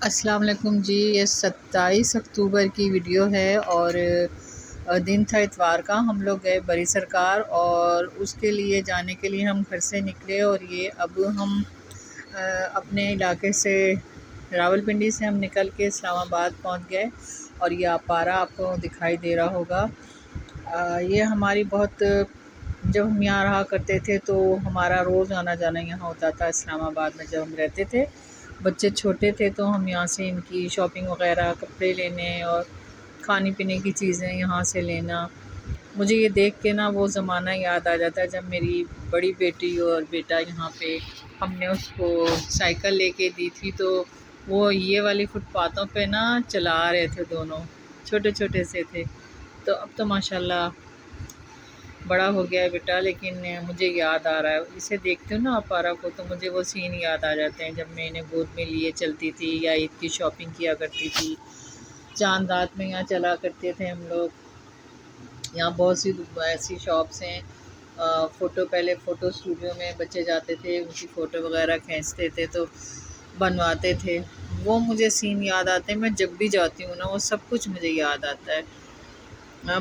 السلام علیکم جی، یہ 27 اکتوبر کی ویڈیو ہے اور دن تھا اتوار کا۔ ہم لوگ گئے بری سرکار اور اس کے لیے جانے کے لیے ہم گھر سے نکلے اور یہ اب ہم اپنے علاقے سے راولپنڈی سے ہم نکل کے اسلام آباد پہنچ گئے اور یہ اپارہ آپ کو دکھائی دے رہا ہوگا۔ یہ ہماری بہت جب ہم یہاں رہا کرتے تھے تو ہمارا روز آنا جانا یہاں ہوتا تھا اسلام آباد میں جب ہم رہتے تھے۔ بچے چھوٹے تھے تو ہم یہاں سے ان کی شاپنگ وغیرہ کپڑے لینے اور کھانے پینے کی چیزیں یہاں سے لینا۔ مجھے یہ دیکھ کے نا وہ زمانہ یاد آ جاتا ہے جب میری بڑی بیٹی اور بیٹا یہاں پہ ہم نے اس کو سائیکل لے کے دی تھی تو وہ یہ والی فٹ پاتھوں پہ نا چلا رہے تھے، دونوں چھوٹے چھوٹے سے تھے۔ تو اب تو ماشاءاللہ بڑا ہو گیا ہے بیٹا، لیکن مجھے یاد آ رہا ہے، اسے دیکھتی ہوں نا اپارہ کو تو مجھے وہ سین یاد آ جاتے ہیں جب میں انہیں گود میں لیے چلتی تھی یا عید کی شاپنگ کیا کرتی تھی۔ چاند رات میں یہاں چلا کرتے تھے ہم لوگ۔ یہاں بہت سی ایسی شاپس ہیں، پہلے فوٹو اسٹوڈیو میں بچے جاتے تھے، ان کی فوٹو وغیرہ کھینچتے تھے تو بنواتے تھے۔ وہ مجھے سین یاد آتے ہیں، میں جب بھی جاتی ہوں نا وہ سب کچھ مجھے یاد آتا ہے۔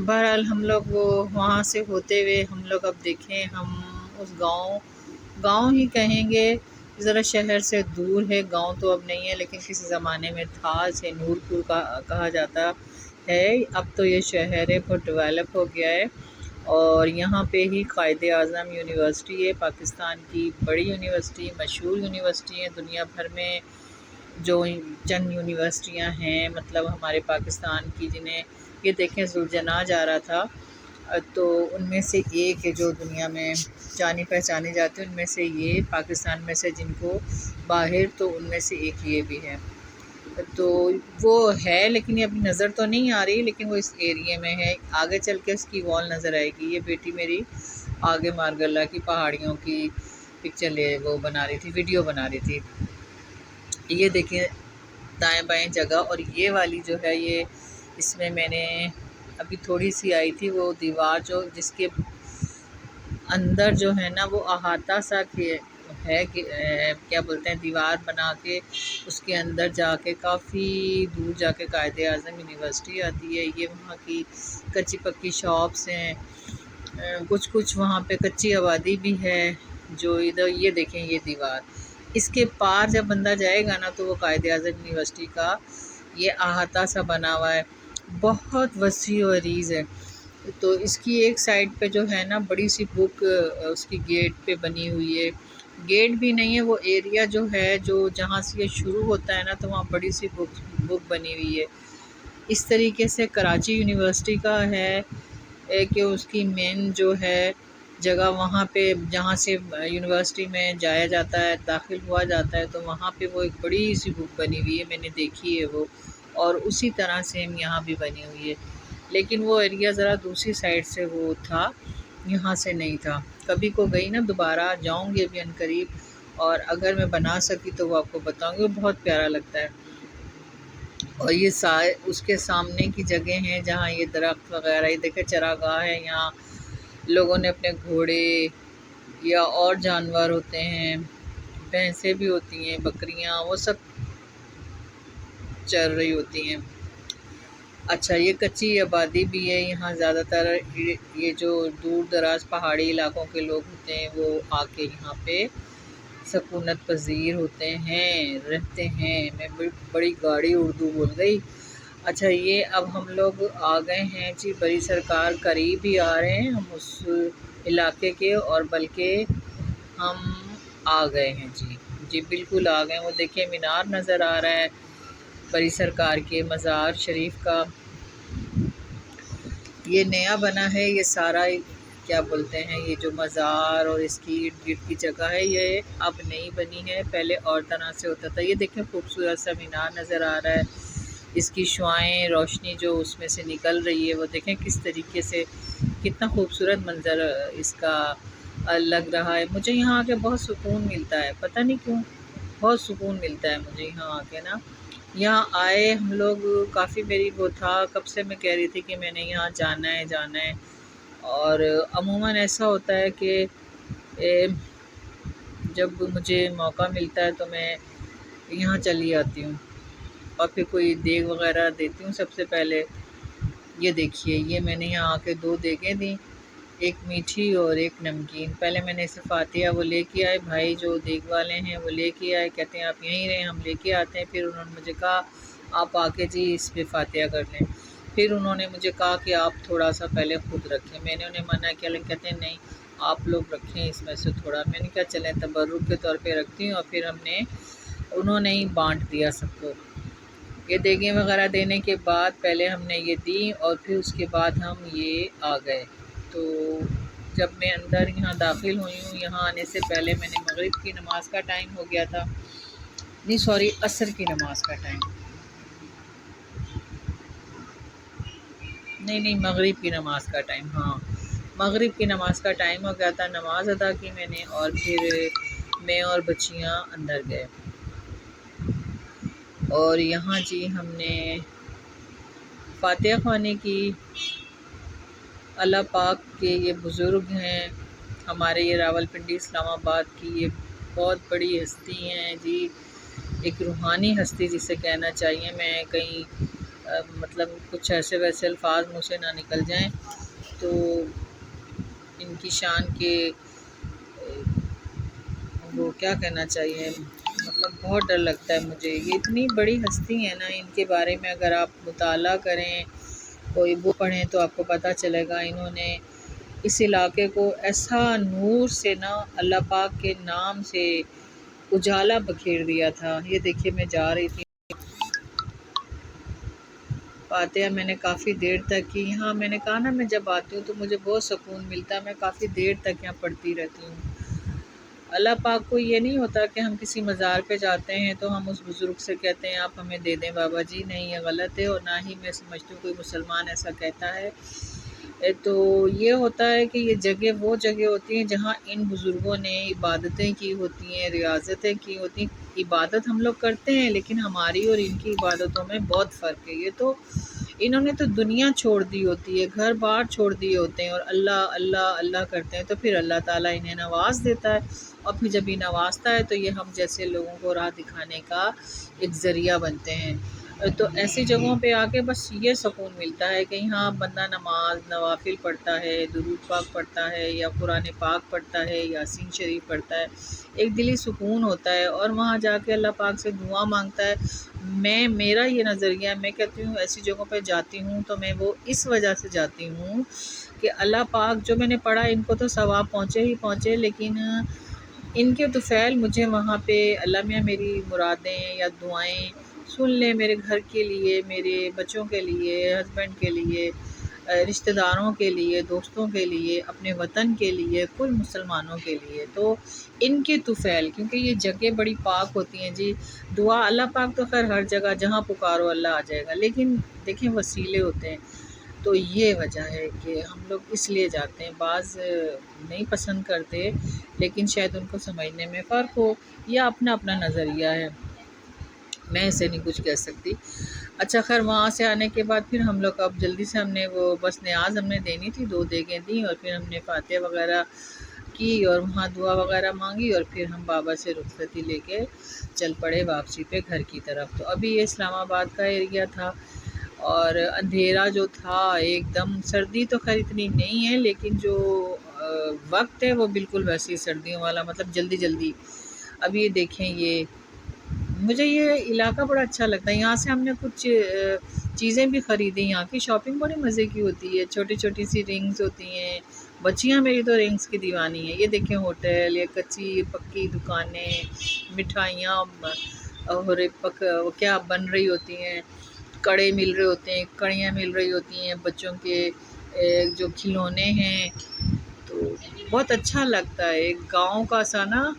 بہرحال ہم لوگ وہ وہاں سے ہوتے ہوئے ہم لوگ اب دیکھیں ہم اس گاؤں ہی کہیں گے، ذرا شہر سے دور ہے، گاؤں تو اب نہیں ہے لیکن کسی زمانے میں تھا، اسے نور پور کہا جاتا ہے۔ اب تو یہ شہر ہے، بہت ڈیولپ ہو گیا ہے اور یہاں پہ ہی قائد اعظم یونیورسٹی ہے، پاکستان کی بڑی یونیورسٹی، مشہور یونیورسٹی ہے دنیا بھر میں۔ جو چند یونیورسٹیاں ہیں مطلب ہمارے پاکستان کی، جنہیں یہ دیکھیں زلجناح جا رہا تھا تو ان میں سے ایک ہے جو دنیا میں جانی پہچانی جاتی ہے، ان میں سے یہ پاکستان میں سے جن کو باہر، تو ان میں سے ایک یہ بھی ہے۔ تو وہ ہے لیکن یہ ابھی نظر تو نہیں آ رہی، لیکن وہ اس ایریے میں ہے، آگے چل کے اس کی وال نظر آئے گی۔ یہ بیٹی میری آگے مارگلہ کی پہاڑیوں کی پکچر وہ بنا رہی تھی، ویڈیو بنا رہی تھی۔ یہ دیکھیں دائیں بائیں جگہ، اور یہ والی جو ہے یہ اس میں میں نے ابھی تھوڑی سی آئی تھی، وہ دیوار جو جس کے اندر جو ہے نا وہ احاطہ سا ہے، کیا بولتے ہیں، دیوار بنا کے اس کے اندر جا کے کافی دور جا کے قائد اعظم یونیورسٹی آتی ہے۔ یہ وہاں کی کچی پکی شاپس ہیں، کچھ وہاں پہ کچی آبادی بھی ہے جو ادھر یہ دیکھیں یہ دیوار، اس کے پار جب بندہ جائے گا نا تو وہ قائد اعظم یونیورسٹی کا یہ احاطہ سا بنا ہوا ہے، بہت وسیع و عریض ہے۔ تو اس کی ایک سائڈ پہ جو ہے نا بڑی سی بک اس کی گیٹ پہ بنی ہوئی ہے، گیٹ بھی نہیں ہے، وہ ایریا جو ہے جو جہاں سے یہ شروع ہوتا ہے نا تو وہاں بڑی سی بک بنی ہوئی ہے۔ اس طریقے سے کراچی یونیورسٹی کا ہے کہ اس کی مین جو ہے جگہ وہاں پہ جہاں سے یونیورسٹی میں جایا جاتا ہے، داخل ہوا جاتا ہے، تو وہاں پہ وہ ایک بڑی سی بک بنی ہوئی ہے، میں نے دیکھی ہے وہ، اور اسی طرح سیم یہاں بھی بنی ہوئی ہے، لیکن وہ ایریا ذرا دوسری سائڈ سے وہ تھا، یہاں سے نہیں تھا۔ کبھی کو گئی نا دوبارہ جاؤں گی ابھی عنقریب، اور اگر میں بنا سکی تو وہ آپ کو بتاؤں گی، وہ بہت پیارا لگتا ہے۔ اور یہ اس کے سامنے کی جگہ ہیں جہاں یہ درخت وغیرہ، یہ دیکھیں چراگاہ ہے، یہاں لوگوں نے اپنے گھوڑے یا اور جانور ہوتے ہیں، بھینسیں بھی ہوتی ہیں، بکریاں، وہ سب چر رہی ہوتی ہیں۔ اچھا یہ کچی آبادی بھی ہے یہاں، زیادہ تر یہ جو دور دراز پہاڑی علاقوں کے لوگ ہوتے ہیں وہ آ کے یہاں پہ سکونت پذیر ہوتے ہیں، رہتے ہیں۔ میں بڑی گاڑی اردو بول گئی۔ اچھا یہ اب ہم لوگ آ گئے ہیں جی بری سرکار، قریب ہی آ رہے ہیں ہم اس علاقے کے، اور بلکہ ہم آ گئے ہیں جی بالکل آ گئے ہیں۔ وہ دیکھیں مینار نظر آ رہا ہے بری سرکار کے مزار شریف کا، یہ نیا بنا ہے، یہ سارا کیا بولتے ہیں یہ جو مزار اور اس کی ارد گرد کی جگہ ہے یہ اب نئی بنی ہے، پہلے اور طرح سے ہوتا تھا۔ یہ دیکھیں خوبصورت سا مینار نظر آ رہا ہے، اس کی شعاعیں روشنی جو اس میں سے نکل رہی ہے وہ دیکھیں کس طریقے سے، کتنا خوبصورت منظر اس کا لگ رہا ہے۔ مجھے یہاں آ کے بہت سکون ملتا ہے، پتہ نہیں کیوں بہت سکون ملتا ہے مجھے یہاں آ کے نا۔ یہاں آئے ہم لوگ کافی، میری وہ تھا کب سے میں کہہ رہی تھی کہ میں نے یہاں جانا ہے، اور عموماً ایسا ہوتا ہے کہ جب مجھے موقع ملتا ہے تو میں یہاں چلی آتی ہوں۔ اور پھر کوئی دیگ وغیرہ دیتی ہوں سب سے پہلے۔ یہ دیکھیے، یہ میں نے یہاں آ کے 2 دیگیں دیں، ایک میٹھی اور ایک نمکین۔ پہلے میں نے اسے فاتحہ وہ لے کے آئے، بھائی جو دیگ والے ہیں وہ لے کے آئے، کہتے ہیں آپ یہیں رہیں ہم لے کے آتے ہیں۔ پھر انہوں نے مجھے کہا آپ آ کے جی اس پہ فاتحہ کر لیں۔ پھر انہوں نے مجھے کہا کہ آپ تھوڑا سا پہلے خود رکھیں، میں نے انہیں منع کیا، لیکن کہتے ہیں نہیں آپ لوگ رکھیں اس میں سے تھوڑا۔ میں نے کہا چلیں تبرک کے طور پہ رکھتی ہوں، اور پھر انہوں نے ہی بانٹ دیا سب کو۔ یہ دیگیں وغیرہ دینے کے بعد پہلے ہم نے یہ دی، اور پھر اس کے بعد ہم یہ آ گئے۔ تو جب میں اندر یہاں داخل ہوئی ہوں، یہاں آنے سے پہلے میں نے مغرب کی نماز کا ٹائم ہو گیا تھا، نہیں سوری عصر کی نماز کا ٹائم، نہیں مغرب کی نماز کا ٹائم، ہاں مغرب کی نماز کا ٹائم ہو گیا تھا۔ نماز ادا کی میں نے، اور پھر میں اور بچیاں اندر گئے، اور یہاں جی ہم نے فاتحہ خوانی کی۔ اللہ پاک کے یہ بزرگ ہیں ہمارے، یہ راول پنڈی اسلام آباد کی یہ بہت بڑی ہستی ہیں جی، ایک روحانی ہستی جسے کہنا چاہیے۔ میں کہیں مطلب کچھ ایسے ویسے الفاظ منہ سے نہ نکل جائیں، تو ان کی شان کے وہ کیا کہنا چاہیے، مطلب بہت ڈر لگتا ہے مجھے۔ یہ اتنی بڑی ہستی ہیں نا، ان کے بارے میں اگر آپ مطالعہ کریں، کوئی بک پڑھیں تو آپ کو پتہ چلے گا۔ انہوں نے اس علاقے کو ایسا نور سے نا، اللہ پاک کے نام سے اجالا بکھیر دیا تھا۔ یہ دیکھیے میں جا رہی تھی فاتحہ میں نے کافی دیر تک کی۔ یہاں میں نے کہا نا میں جب آتی ہوں تو مجھے بہت سکون ملتا ہے، میں کافی دیر تک یہاں پڑھتی رہتی ہوں۔ اللہ پاک کو یہ نہیں ہوتا کہ ہم کسی مزار پہ جاتے ہیں تو ہم اس بزرگ سے کہتے ہیں آپ ہمیں دے دیں بابا جی، نہیں یہ غلط ہے، اور نہ ہی میں سمجھتی ہوں کوئی مسلمان ایسا کہتا ہے۔ تو یہ ہوتا ہے کہ یہ جگہ وہ جگہ ہوتی ہیں جہاں ان بزرگوں نے عبادتیں کی ہوتی ہیں، ریاضتیں کی ہوتی ہیں۔ عبادت ہم لوگ کرتے ہیں لیکن ہماری اور ان کی عبادتوں میں بہت فرق ہے۔ یہ تو انہوں نے تو دنیا چھوڑ دی ہوتی ہے، گھر بار چھوڑ دیے ہوتے ہیں، اور اللہ اللہ اللہ کرتے ہیں، تو پھر اللہ تعالیٰ انہیں نواز دیتا ہے، اور پھر جب یہ نوازتا ہے تو یہ ہم جیسے لوگوں کو راہ دکھانے کا ایک ذریعہ بنتے ہیں۔ تو ایسی جگہوں پہ آ کے بس یہ سکون ملتا ہے کہ یہاں بندہ نماز نوافل پڑھتا ہے، درود پاک پڑھتا ہے، یا قرآن پاک پڑھتا ہے، یاسین شریف پڑھتا ہے، ایک دلی سکون ہوتا ہے، اور وہاں جا کے اللہ پاک سے دعا مانگتا ہے۔ میرا یہ نظریہ ہے، میں کہتی ہوں ایسی جگہوں پہ جاتی ہوں تو میں وہ اس وجہ سے جاتی ہوں کہ اللہ پاک جو میں نے پڑھا ان کو تو ثواب پہنچے ہی پہنچے، لیکن ان کے طفیل مجھے وہاں پہ اللہ میاں میری مرادیں یا دعائیں سن لیں، میرے گھر کے لیے، میرے بچوں کے لیے، ہسبینڈ کے لیے، رشتہ داروں کے لیے، دوستوں کے لیے، اپنے وطن کے لیے، کل مسلمانوں کے لیے۔ تو ان کے طفیل، کیونکہ یہ جگہ بڑی پاک ہوتی ہیں جی، دعا اللہ پاک تو خیر ہر جگہ جہاں پکارو اللہ آ جائے گا، لیکن دیکھیں وسیلے ہوتے ہیں۔ تو یہ وجہ ہے کہ ہم لوگ اس لیے جاتے ہیں۔ بعض نہیں پسند کرتے، لیکن شاید ان کو سمجھنے میں فرق ہو، یا اپنا اپنا نظریہ ہے، میں اسے نہیں کچھ کہہ سکتی۔ اچھا خیر، وہاں سے آنے کے بعد پھر ہم لوگ اب جلدی سے ہم نے وہ بس نیاز ہم نے دینی تھی، 2 دیگیں دیں، اور پھر ہم نے فاتحہ وغیرہ کی اور وہاں دعا وغیرہ مانگی، اور پھر ہم بابا سے رخصتی لے کے چل پڑے واپسی پہ گھر کی طرف۔ تو ابھی یہ اسلام آباد کا ایریا تھا، اور اندھیرا جو تھا ایک دم، سردی تو خیر اتنی نہیں ہے، لیکن جو وقت ہے وہ بالکل ویسے ہی سردیوں والا، مطلب جلدی جلدی۔ اب یہ دیکھیں، یہ مجھے یہ علاقہ بڑا اچھا لگتا ہے۔ یہاں سے ہم نے کچھ چیزیں بھی خریدی، یہاں کی شاپنگ بڑی مزے کی ہوتی ہے، چھوٹی چھوٹی سی رنگز ہوتی ہیں، بچیاں میری تو رنگز کی دیوانی ہیں۔ یہ دیکھیں ہوٹل، یہ کچی پکی دکانیں، مٹھائیاں اور کیا بن رہی ہوتی ہیں، کڑے مل رہے ہوتے ہیں، کڑیاں مل رہی ہوتی ہیں، بچوں کے جو کھلونے ہیں، تو بہت اچھا لگتا ہے۔ ایک گاؤں کا سا نا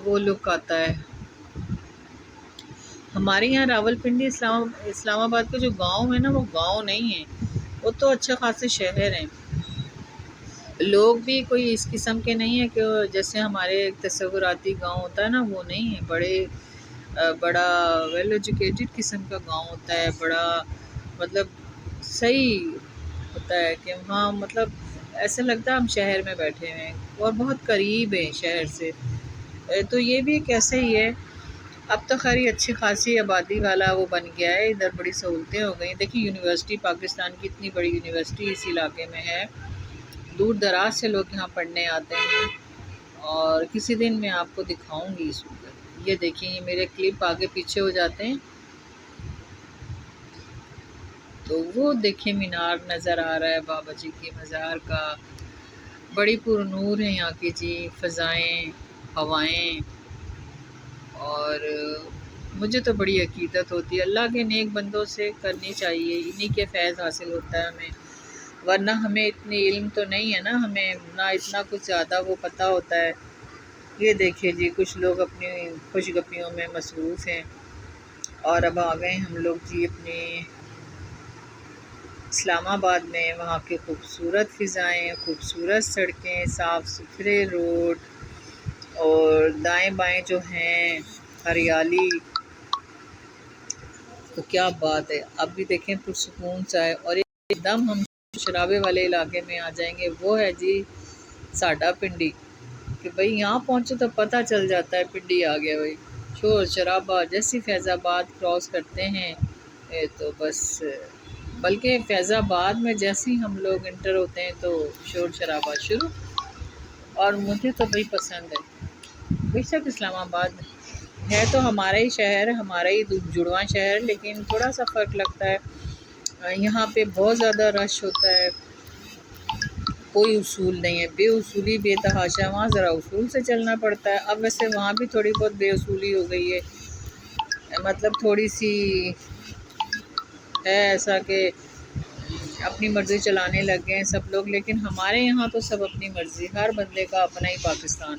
وہ لک آتا ہے۔ ہمارے یہاں راول پنڈی اسلام آباد کا جو گاؤں ہے نا، وہ گاؤں نہیں ہے، وہ تو اچھے خاصے شہر ہیں۔ لوگ بھی کوئی اس قسم کے نہیں ہیں کہ جیسے ہمارے تصوراتی گاؤں ہوتا ہے نا، وہ نہیں ہے، بڑا ویل ایجوکیٹڈ قسم کا گاؤں ہوتا ہے، بڑا مطلب صحیح ہوتا ہے کہ وہاں مطلب ایسا لگتا ہے ہم شہر میں بیٹھے ہیں، اور بہت قریب ہیں شہر سے۔ تو یہ بھی ایک ایسا ہی ہے اب تو خیر یہ اچھی خاصی آبادی والا وہ بن گیا ہے، ادھر بڑی سہولتیں ہو گئی. دیکھیے یونیورسٹی پاکستان کی اتنی بڑی یونیورسٹی اس علاقے میں ہے، دور دراز سے لوگ یہاں پڑھنے آتے ہیں. اور کسی دن میں آپ کو دکھاؤں گی اس وقت. یہ دیکھیں یہ میرے کلپ آگے پیچھے ہو جاتے ہیں تو وہ دیکھیں مینار نظر آ رہا ہے بابا جی کی مزار کا. بڑی پر نور ہے یہاں کی جی فضائیں، ہوائیں. اور مجھے تو بڑی عقیدت ہوتی ہے، اللہ کے نیک بندوں سے کرنی چاہیے، انہی کے فیض حاصل ہوتا ہے ہمیں. ورنہ ہمیں اتنی علم تو نہیں ہے نا، ہمیں نہ اتنا کچھ زیادہ وہ پتہ ہوتا ہے. یہ دیکھیے جی کچھ لوگ اپنی خوش گپیوں میں مصروف ہیں. اور اب آ گئے ہم لوگ جی اپنے اسلام آباد میں. وہاں کی خوبصورت فضائیں، خوبصورت سڑکیں، صاف ستھرے روڈ، اور دائیں بائیں جو ہیں ہریالی، تو کیا بات ہے. اب بھی دیکھیں پرسکون سا ہے. اور ایک دم ہم شرابے والے علاقے میں آ جائیں گے، وہ ہے جی ساڈا پنڈی. کہ بھئی یہاں پہنچے تو پتہ چل جاتا ہے پنڈی آ گیا بھائی. شور شرابہ جیسی فیض آباد کراس کرتے ہیں تو بس، بلکہ فیض آباد میں جیسے ہی ہم لوگ انٹر ہوتے ہیں تو شور شرابہ شروع. اور مجھے تو بڑی پسند ہے. بے شک اسلام آباد ہے تو ہمارا ہی شہر، ہمارا ہی جڑواں شہر، لیکن تھوڑا سا فرق لگتا ہے. یہاں پہ بہت زیادہ رش ہوتا ہے، کوئی اصول نہیں ہے، بے اصولی بے تحاشا. وہاں ذرا اصول سے چلنا پڑتا ہے. اب ویسے وہاں بھی تھوڑی بہت بے اصولی ہو گئی ہے، مطلب تھوڑی سی ہے ایسا کہ اپنی مرضی چلانے لگ گئے ہیں سب لوگ. لیکن ہمارے یہاں تو سب اپنی مرضی، ہر بندے کا اپنا ہی پاکستان ہے.